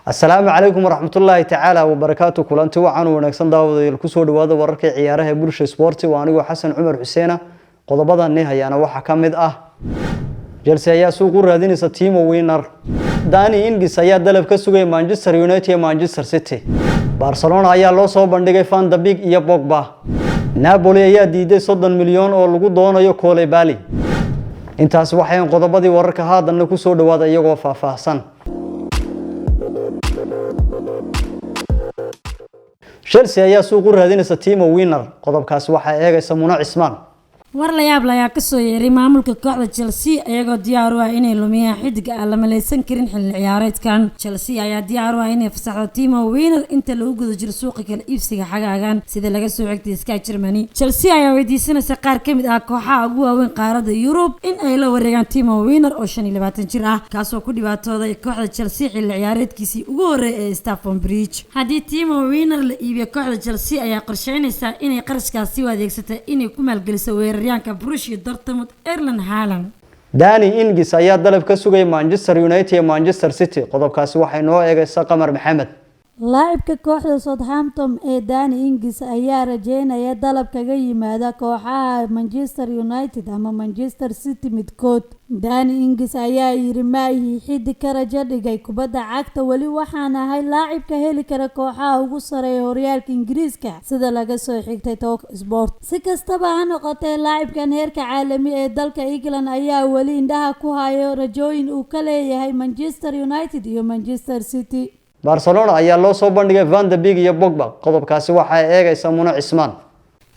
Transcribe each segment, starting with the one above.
السلام عليكم ورحمة الله تعالى وبركاته. كلانتي وعن ونكسن داود كسور وهذا ورك عياره بولش سبورتي وأنا حسن عمر حسين قضبضا النهاية أنا وحكمد جلسة سوق الرادين ستيم وينر داني إنجلس يا دلف كسوق مانشستر يونايتد مانشستر سيتي برشلونة يا لو صوب بندقي فان دبيك يا بوجبا نابولي يا ديدي صدن مليون أو لقو دونا يو كولي بالي intaas waxaan qodobadii wararka haadana ku soo dhawaada iyagoo faahfaahsan Chelsea ayaa suuq u raadinaysa Timo Werner qodobkaas waxa eegaysa Muna Cismaan war la yaab la ka soo yeeray maamulka kooxda Chelsea ayagoo diyaar u ah inay lumiyaan xidiga aan la maleysan karin xilli ciyaareedkan Chelsea ayaa diyaar u ah inay fasaxdo Timo Werner inta lagu gudo jiro suuqa kala iibsiga xagaagan sida laga soo xigtay Sky Germany Chelsea ayaa weydiisanaysa qaar kamid ah kooxaha ugu waaweyn qaaradda Europe in ay la wareegaan Timo Werner oo 25 jir ah kaasoo ku dhibaatooday kooxda Chelsea xilli ciyaareedkiisii ugu horeeyay ee Stamford Bridge haddii Timo Werner la iibiyo kooxda Chelsea ayaa qorsheynaysa inay qarashkaasi u adeegsato inay ku maalgeliso weeraryahanka Borussia Dortmund Erling Haaland Dani Ings ayaa dalab ka sugay Manchester United iyo Manchester City qodobkaasi waxay noo eegaysaa Qamar Maxamed لاعبka kooxda Southampton ee Dani Ings ayaa rajeynaya dalab kaga yimaada kooxaha Manchester United ama Manchester City midkood Dani Ings ayaa yiri maahi xiddi ka rajo dhigay kubadda cagta wali waxaan ahay laacibka heli kara kooxaha ugu sareeya horyaalka Ingiriiska sida laga soo xigtay Talk Sport si kastaba ha noqotee laacibkan heerka caalami ee dalka England ayaa wali indhaha ku hayo rajooyin uu ka leeyahay Manchester United iyo Manchester City Barcelona ayaa loo soo bandhigay Van de Beek iyo Pogba qodobkaasi waxa ay eegaysaa Muna Cismaan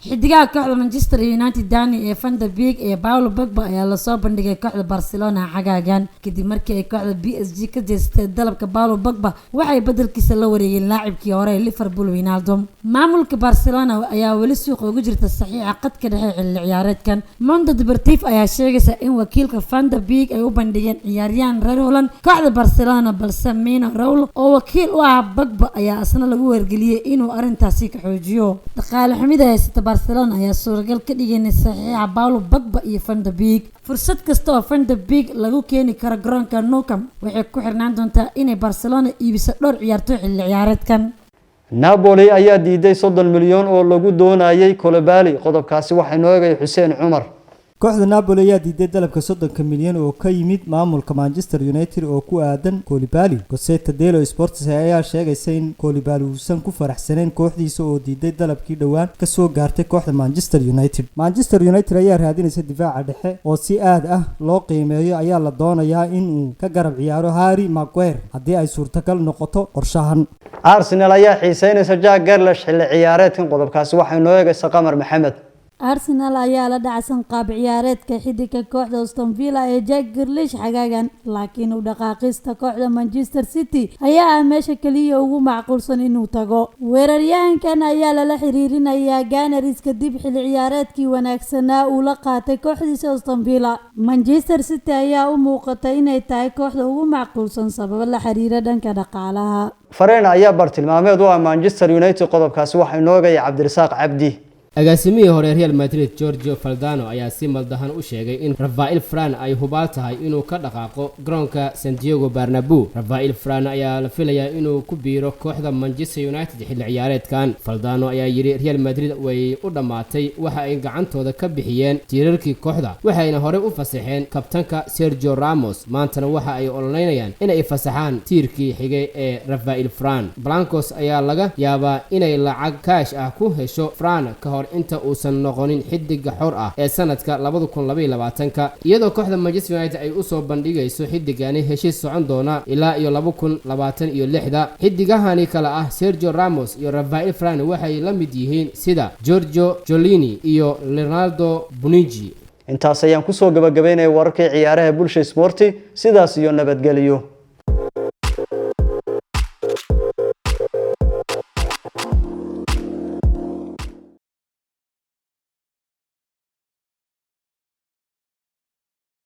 xidigaha kooxda Manchester United Dani iyo Van de Beek iyo Paulo Pogba ayaa la soo bandhigay kooxda Barcelona xagaagan kadib markii ay kooxda PSG ka jeestay dalabka Paulo Pogba waxay bedelkiisa la wareegeen laacibkii hore ee Liverpool Wijnaldum maamulka Barcelona ayaa wali suuq ugu jirta saxiixa qadka dhexe xilli ciyaareedkan Mundo Deportivo ayaa sheegaysa in wakiilka Van de Beek ay u bandhigeen ciyaaryahan reer Holland kooxda Barcelona balse Mino Raul oo wakiil u ah Pogba ayaa asna lagu wargeliyay inuu arintaasi ka xoojiyo dhaqaale xumida haysta Barcelona ayaa suuragal ka dhigay saxiixa Paulo Pogba iyo Van de Beek fursad kasta oo Van de Beek lagu keeni karo garoonka Nou Camp waxay ku xirnaan doontaa inay Barcelona iibiso dhowr ciyaartoy xilli ciyaareedkan Napoli ayaa diiday 30 milyan oo lagu doonayay Koulibaly qodobkaasi waxay noo eegay Xuseen Cumar kooxda Napoli ayaa diiday dalabka 30 milyan oo ka yimid maamulka Manchester United oo ku aadan Koulibaly Gazzetta dello Sport ayaa sheegaysa in Koulibaly uusan ku faraxsanayn kooxdiisa oo diiday dalabkii dhawaan ka soo gaartay kooxda Manchester United Manchester United ayaa raadinaysa difaaca dhexe oo si aad ah loo qiimeeyo ayaa la doonayaa in uu ka garab ciyaaro Harry Maguire haddii ay suurtagal noqoto qorshahan Arsenal ayaa xiiseynaysa Jack Grealish xilli ciyaareedkan qodobkaasi waxay noo eegaysaa Qamar Maxamed Arsenal ayaa la dhacsan qaab ciyaareedka xiddiga kooxda Aston Villa ee Jack Grealish xagaagan laakiin u dhaqaaqista kooxda Manchester City ayaa meesha kaliya ugu macquulsan inuu tago weeraryahankan ayaa la xiriirinayaa Gunners kadib xilli ciyaareedkii wanaagsanaa uu la qaatay kooxdiisa Aston Villa Manchester City ayaa u muuqata inay tahay kooxda ugu macquulsan sabab la xiriira dhanka dhaqaalaha Fareen ayaa bartilmaameed u ah Manchester United qodobkaasi waxay noo eegay Cabdirasaaq Cabdi agaasimihii hore Real Madrid Giorgio Valdano ayaa si maldahan u sheegay in Rafael Varane ay hubaal tahay inuu ka dhaqaaqo garoonka Santiago Bernabeu Rafael Varane ayaa la filayaa inuu ku biiro kooxda Manchester United xilli ciyaareedkan Valdano ayaa yiri Real Madrid way u dhamaatay waxa ay gacantooda ka bixiyeen tiirarkii kooxda waxayna hore u fasaxeen kabtanka Sergio Ramos maantana waxa ay ololeynayaan inay fasaxaan tiirkii xigay ee Rafael Varane Blancos ayaa laga yaabaa inay lacag kaash ah ku hesho Varane ka hor inta uusan noqonin xidiga xor ah ee sanadka 2022 iyadoo kooxda Manchester United ay u soo bandhigayso xidigani heshiis socon doona ilaa iyo 2026 xidigahani kala ah Sergio Ramos iyo Rafael Varane waxay la mid yihiin sida Giorgio Chiellini iyo Leonardo Bonucci intaas ayaan ku soo gabagabeynay wararkii ciyaaraha Bulsha Sport sidaas iyo nabadgelyo